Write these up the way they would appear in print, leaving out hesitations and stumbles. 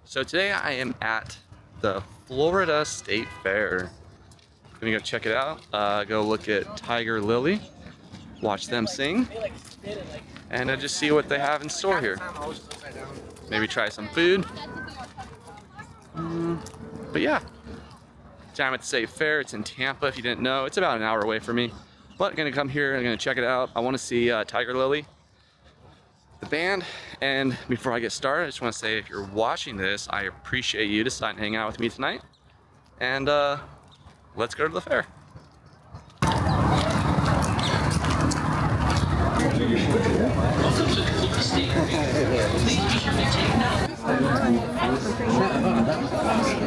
So today I am at the Florida State Fair. Gonna go check it out, go look at Tigirlily, watch them sing, and just see what they have in store here. Maybe try some food. But yeah, I'm at the State Fair. It's in Tampa, if you didn't know. It's about an hour away from me. But I'm gonna come here, I'm gonna check it out. I wanna see Tigirlily, the band. And before I get started, I just want to say, if you're watching this, I appreciate you deciding to hang out with me tonight. And let's go to the fair.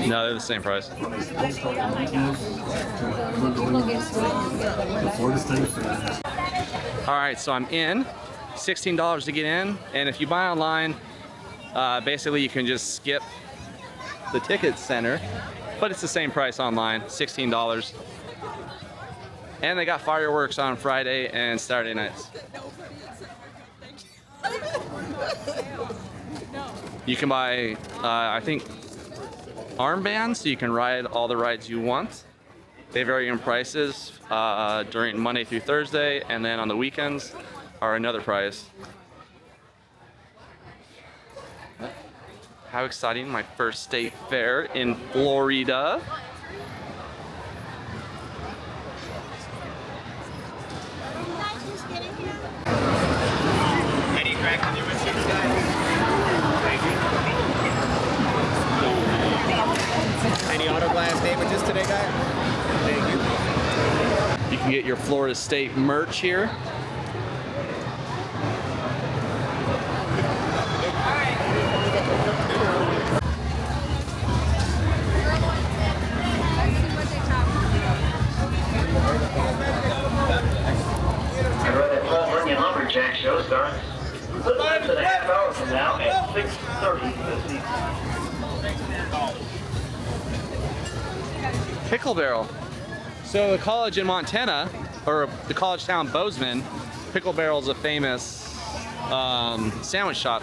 No, they're the same price. All right, so I'm in. $16 to get in, and if you buy online, basically you can just skip the ticket center, but it's the same price online, $16. And they got fireworks on Friday and Saturday nights. You can buy, I think, armbands, so you can ride all the rides you want. They vary in prices during Monday through Thursday, and then on the weekends are another price. How exciting, my first state fair in Florida. Any crack in your machine, guys? Any auto glass damages today, guys? Thank you. You can get your Florida State merch here. Lumberjack show starts less than a half hour from now at 6:30 this evening. Pickle Barrel. So the college in Montana, or the college town Bozeman, Pickle Barrel is a famous sandwich shop.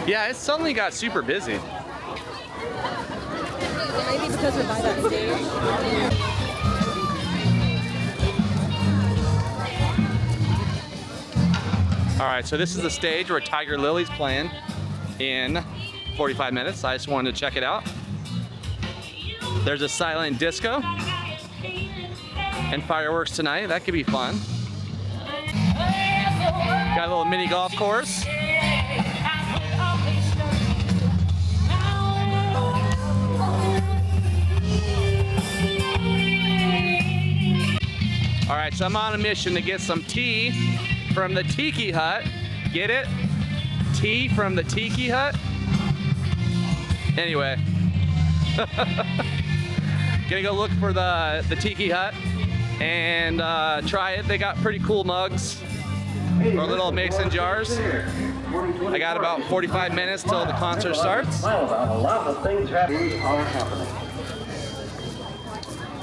Yeah, it suddenly got super busy. Maybe because we're by that stage. All right, so this is the stage where Tigirlily's playing in 45 minutes. I just wanted to check it out. There's a silent disco and fireworks tonight. That could be fun. Got a little mini golf course. All right, so I'm on a mission to get some tea from the Tiki Hut. Get it? Tea from the Tiki Hut? Anyway. Gonna go look for the Tiki Hut and try it. They got pretty cool mugs or little mason jars. I got about 45 minutes till the concert starts. Well, a lot of things are happening.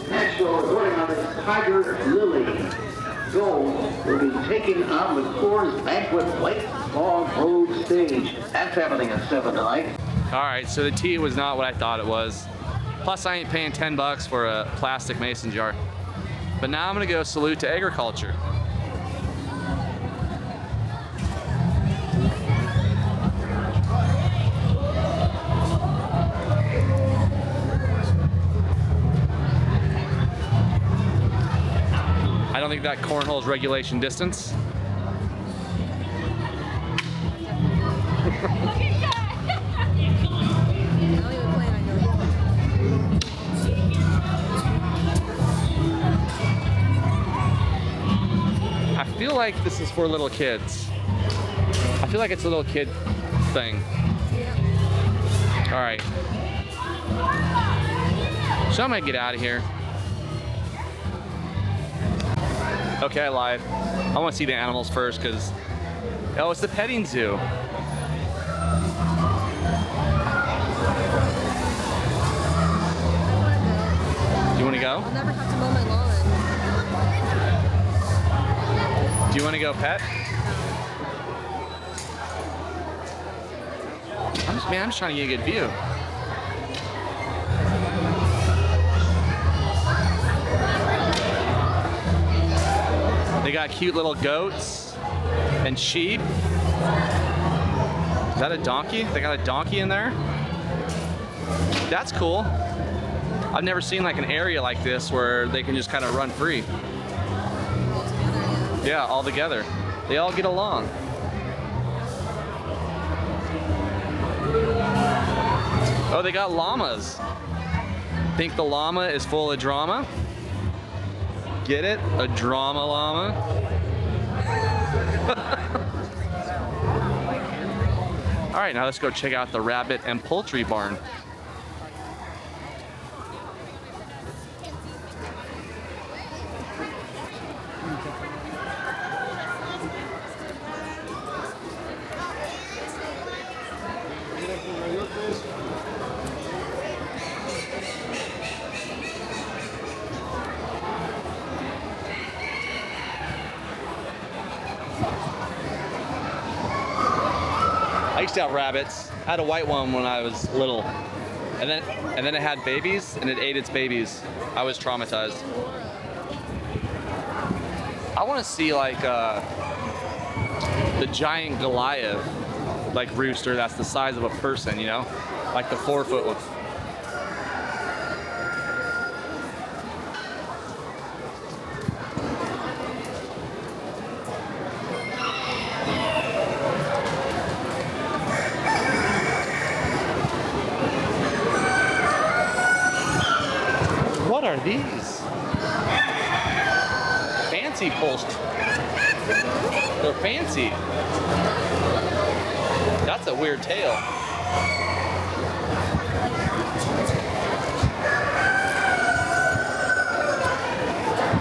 Next show, reporting on the Tigirlily Gold will be taking on the Coors Banquet White Log Road stage. That's happening at 7 tonight. All right, so the tea was not what I thought it was. Plus, I ain't paying 10 bucks for a plastic mason jar. But now I'm gonna go salute to agriculture. I don't think that cornhole's regulation distance. I feel like this is for little kids. I feel like it's a little kid thing. All right. So I'm gonna get out of here. Okay, I lied. I want to see the animals first because, oh, it's the petting zoo. Do you want to go? I'll never have to mow my lawn. Do you want to go pet? Man, I'm just trying to get a good view. They got cute little goats and sheep. Is that a donkey? They got a donkey in there? That's cool. I've never seen like an area like this where they can just kind of run free. Yeah, all together. They all get along. Oh, they got llamas. Think the llama is full of drama? Get it? A drama llama? All right, now let's go check out the rabbit and poultry barn. I used to have rabbits. I had a white one when I was little. And then it had babies and it ate its babies. I was traumatized. I want to see like the giant Goliath like rooster that's the size of a person, you know? Like the 4-foot one. What are these? Fancy poultry. They're fancy. That's a weird tail.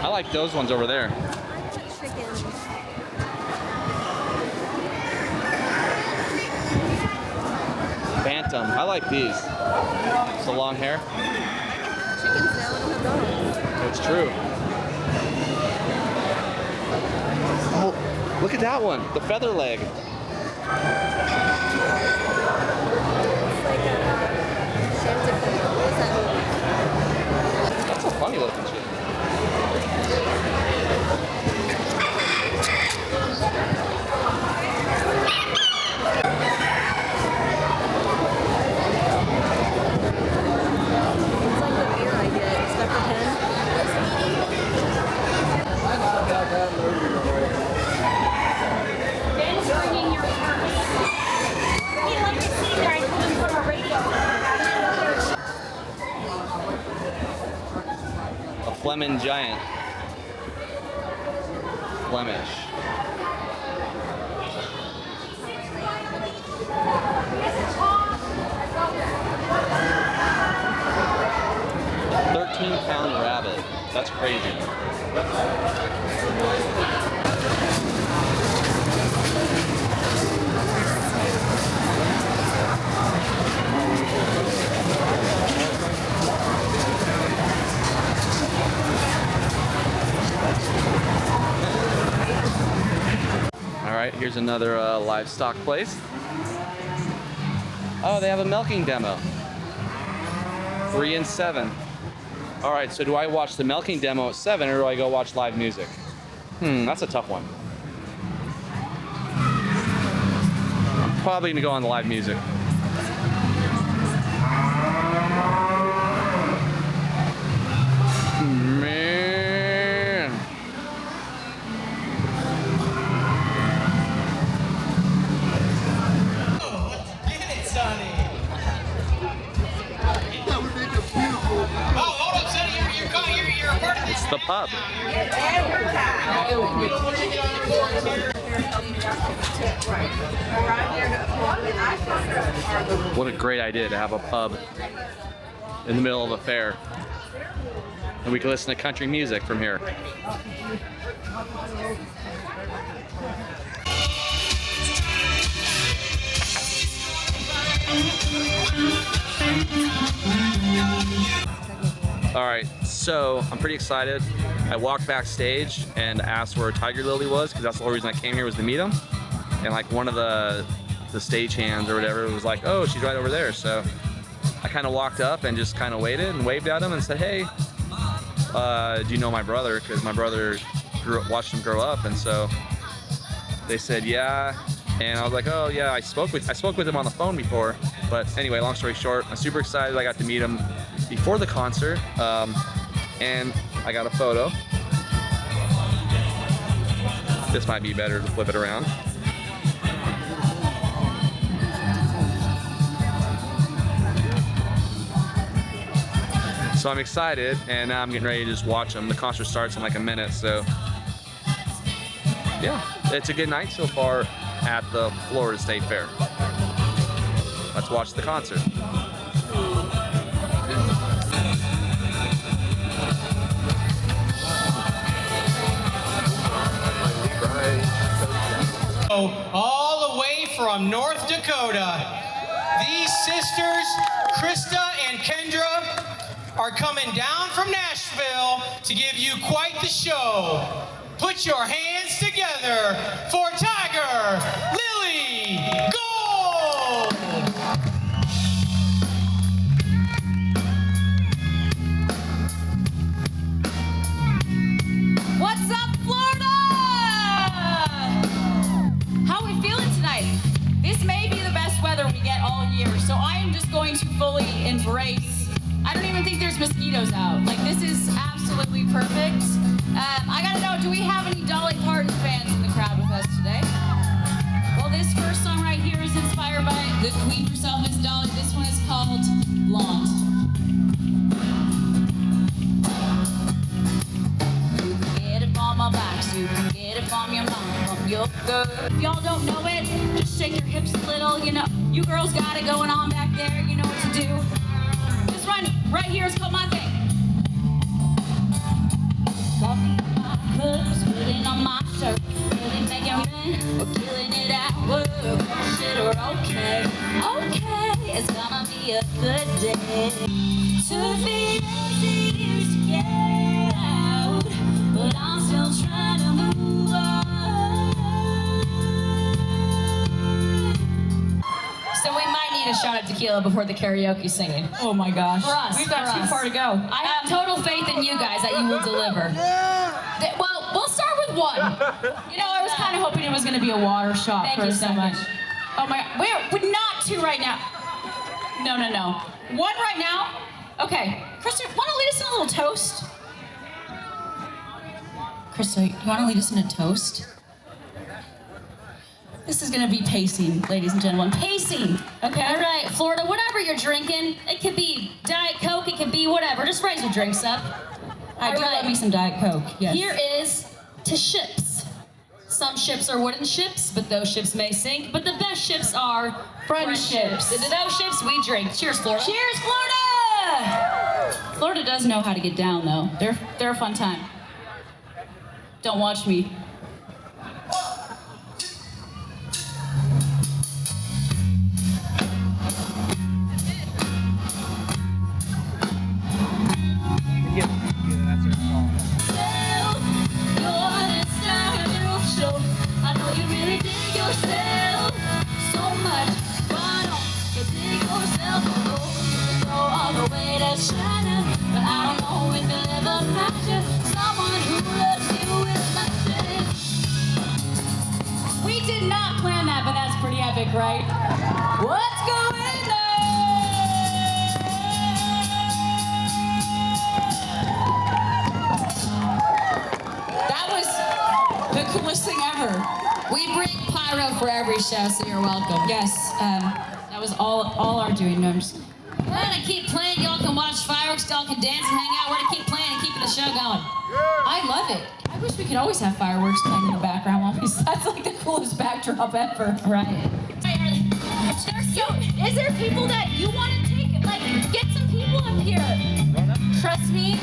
I like those ones over there. Phantom. I like these. It's the long hair. It's true. Oh, look at that one. The feather leg. That's a funny looking shit. Fleming giant. Flemish. £13-pound rabbit. That's crazy. All right, here's another livestock place. Oh, they have a milking demo. 3 and 7. All right, so do I watch the milking demo at 7 or do I go watch live music? That's a tough one. I'm probably gonna go on the live music. Man. It's the pub. What a great idea to have a pub in the middle of a fair. And we can listen to country music from here. All right, so I'm pretty excited. I walked backstage and asked where Tigirlily was, because that's the whole reason I came here, was to meet him. And like one of the stagehands or whatever was like, oh, she's right over there. So I kind of walked up and just kind of waited and waved at him and said, hey, do you know my brother? Because my brother watched him grow up. And so they said, yeah. And I was like, oh yeah, I spoke with him on the phone before. But anyway, long story short, I'm super excited. I got to meet him before the concert, and I got a photo. This might be better to flip it around. So I'm excited, and now I'm getting ready to just watch him. The concert starts in like a minute, so yeah, it's a good night so far at the Florida State Fair. Let's watch the concert. All the way from North Dakota, these sisters, Krista and Kendra, are coming down from Nashville to give you quite the show. Put your hands together for Tigirlily Gold! What's up, Florida? How are we feeling tonight? This may be the best weather we get all year, so I am just going to fully embrace. I don't even think there's mosquitoes out. Like, this is absolutely perfect. I gotta know, do we have any Dolly Parton fans in the crowd with us today? Well, this first song right here is inspired by the queen herself, Miss Dolly. This one is called Blonde. You can get it from my box, you can get it from your mom, from your girl. If y'all don't know it, just shake your hips a little, you know. You girls got it going on back there, you know what to do. This one right here is called My Thing. Walking on my clothes, putting on my shirt, really making rain, we're killing it at work. Shit, we're okay, okay, it's gonna be a good day. Took me days years to get out, but I'm still trying to move on. So we might need a shot of tequila before the karaoke singing. Oh my gosh. For us. We've got for too us. far to go. I have total faith in you guys that you will deliver. Well, we'll start with one. You know, I was kind of hoping it was going to be a water shot Thank for you a so second. much. Oh my, we're not two right now. No. One right now? Okay. Krista, want to lead us in a little toast? Krista, you want to lead us in a toast? This is going to be pacing, ladies and gentlemen. Pacing, okay? All right, Florida, whatever you're drinking, it could be Diet Coke, it could be whatever. Just raise your drinks up. I do All right. love me some Diet Coke, yes. Here is to ships. Some ships are wooden ships, but those ships may sink. But the best ships are Friendships. And to those ships, we drink. Cheers, Florida. Cheers, Florida! Florida does know how to get down, though. They're a fun time. Don't watch me. I know you really dig yourself so much. Why don't you dig yourself a hole? You go all the way to China, but I don't know if you'll ever find you someone who loves you as much as we did not plan that, but that's pretty epic, right? What's going on? That was the coolest thing ever. We bring pyro for every show, so you're welcome. Yes, that was all our doing. No, I'm just... We're gonna keep playing. Y'all can watch fireworks, y'all can dance and hang out. We're gonna keep playing and keeping the show going. I love it. I wish we could always have fireworks playing in the background while we... That's like the coolest backdrop ever. Right. Is there people that you want to take? Like, get some people up here. Trust me.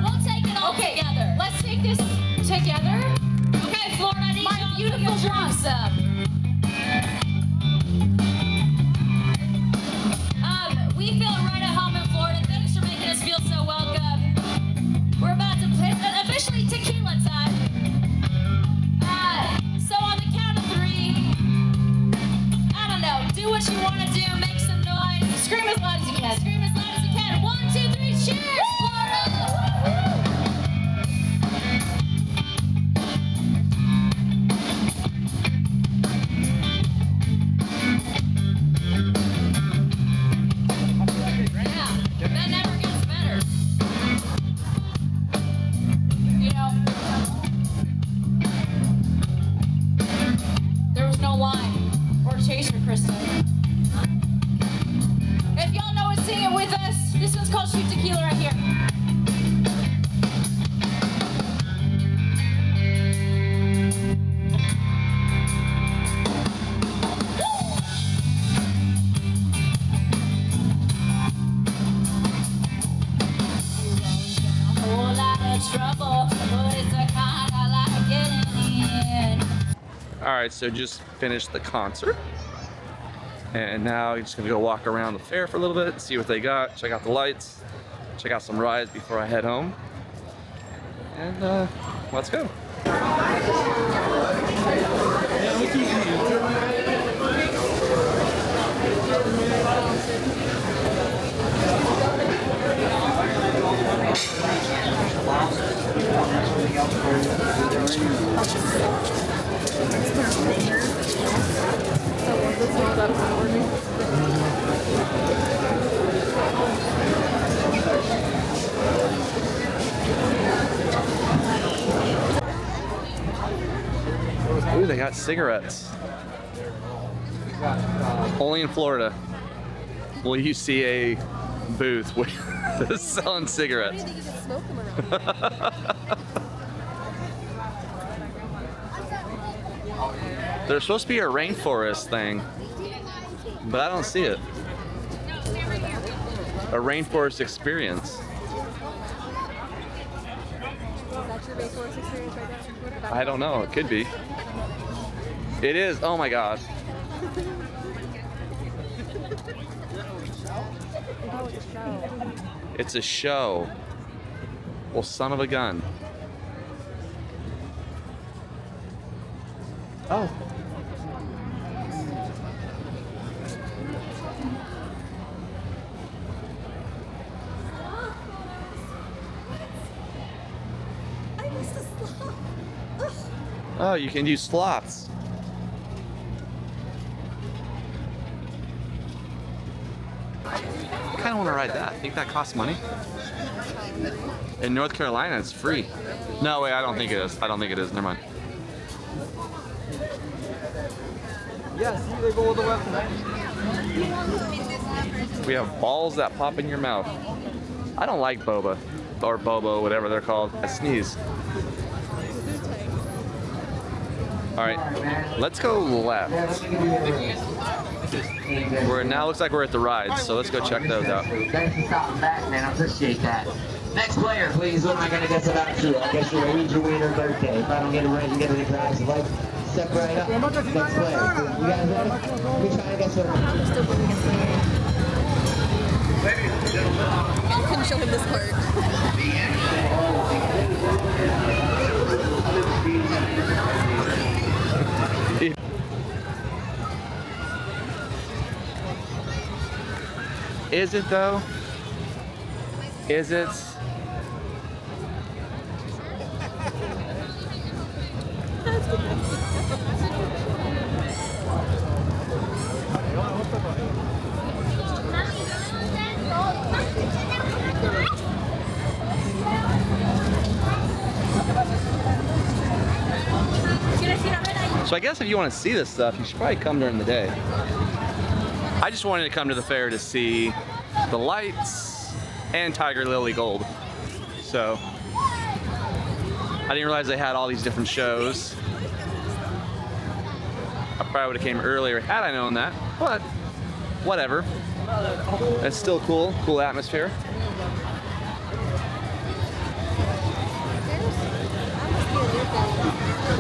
We'll take it all together. get this together. Okay, Florida, I need my beautiful blossom. We feel right at home in Florida. Thanks for making us feel so welcome. We're about to play officially tequila time. So on the count of 3, I don't know, do what you want to do, make some noise, scream as loud as you can. Scream as loud as you can. 1, 2, 3, cheers, Florida! If y'all know it, sing it with us. This one's called Shoot Tequila right here. A whole lot of trouble, but it's the kind I like getting in. All right, so just finished the concert. And now I'm just gonna go walk around the fair for a little bit, see what they got, check out the lights, check out some rides before I head home. And let's go. Ooh, they got cigarettes. Only in Florida will you see a booth with selling cigarettes. There's supposed to be a rainforest thing, but I don't see it. A rainforest experience. I don't know, it could be. It is, oh my God. It's a show. Well, son of a gun. Oh. Oh, you can use slots. I kind of want to ride that. Think that costs money? In North Carolina, it's free. No, wait, I don't think it is. I don't think it is. Never mind. Yes, they go all the way up to We have balls that pop in your mouth. I don't like boba, or bobo, whatever they're called. I sneeze. All right, let's go left. We're now looks like we're at the rides, so let's go check those out. Thanks for stopping back, man. I appreciate that. Next player, please. What am I going to guess about you? I guess you're a Ouija winner birthday. If I don't get it right, you get a prize. Like, step right up. Next player. You guys ready? We try to guess what I'm still going to guess it. I couldn't show him this part. Is it though? Is it? So I guess if you want to see this stuff, you should probably come during the day. I just wanted to come to the fair to see the lights and Tigirlily Gold. So I didn't realize they had all these different shows. I probably would have came earlier had I known that, but whatever. It's still cool, cool atmosphere.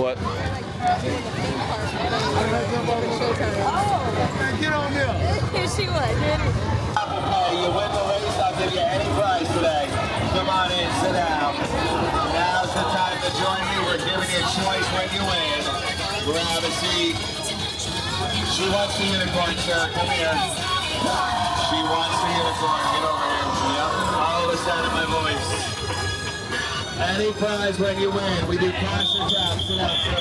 What? Get on there. She would. You win the race, I'll give you any prize today. Come on in, sit down. Now's the time to join me. We're giving you a choice when you win. Grab a seat. She wants the unicorn, sir. Come here. She wants the unicorn. Get over here. Yep. Follow the sound of my voice. Any prize when you win. We do cash or tap. Sit down, sir.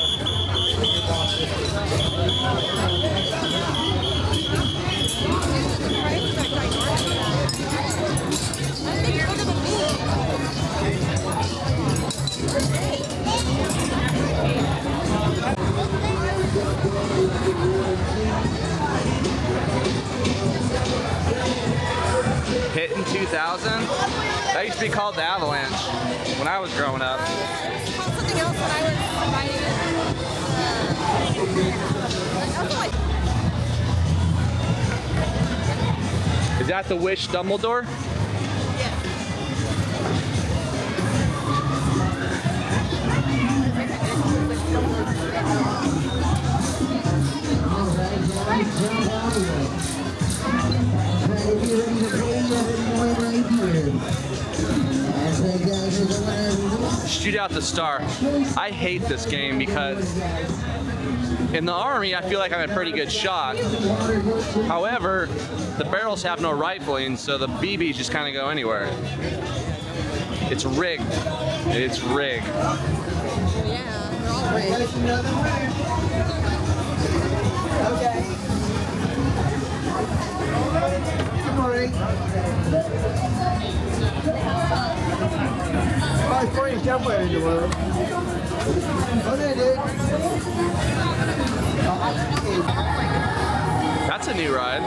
Hitting 2000? That used to be called the Avalanche when I was growing up. It's called something else when I was riding it. Is that the Wish Dumbledore? Shoot out the star. I hate this game because in the Army I feel like I'm a pretty good shot. However, the barrels have no rifling, so the BBs just kind of go anywhere. It's rigged. It's rigged. Yeah, they're all rigged. Okay. Good morning. My friend's somewhere in the world. Okay, dude. That's a new ride.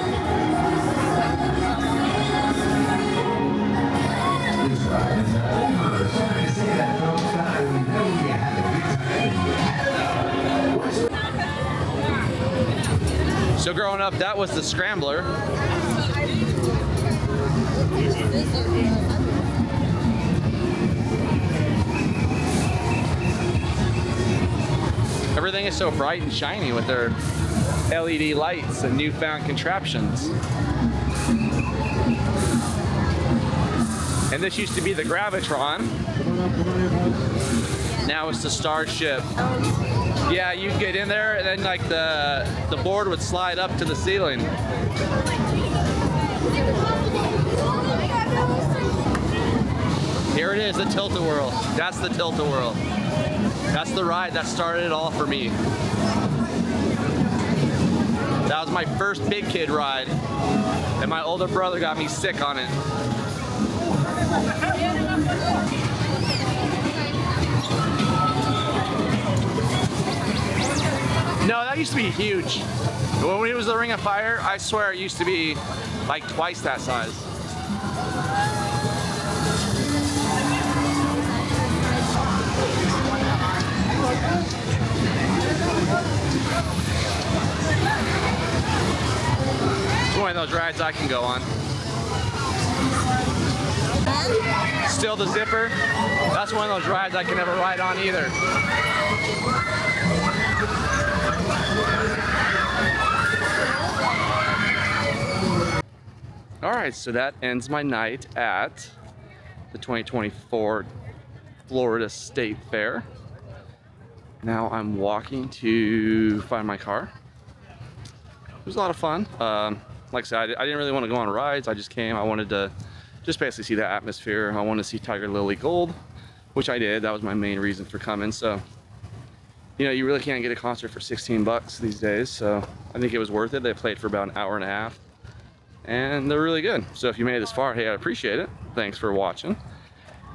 So growing up, that was the Scrambler. Everything is so bright and shiny with their LED lights and newfound contraptions. And this used to be the Gravitron. Now it's the Starship. Yeah, you get in there and then like the board would slide up to the ceiling. Here it is, the Tilt-A-Whirl. That's the Tilt-A-Whirl. That's the ride that started it all for me. That was my first big kid ride, and my older brother got me sick on it. No, that used to be huge. When it was the Ring of Fire, I swear it used to be like twice that size. It's one of those rides I can go on. Still the Zipper. That's one of those rides I can never ride on either. All right, so that ends my night at the 2024 Florida State Fair. Now I'm walking to find my car. It was a lot of fun. Like I said, I didn't really want to go on rides. I just came. I wanted to just basically see the atmosphere. I wanted to see Tigirlily Gold, which I did. That was my main reason for coming. So, you know, you really can't get a concert for 16 bucks these days. So I think it was worth it. They played for about an hour and a half. And they're really good. So if you made it this far, hey, I appreciate it. Thanks for watching.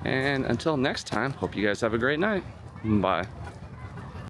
And until next time, hope you guys have a great night. Bye.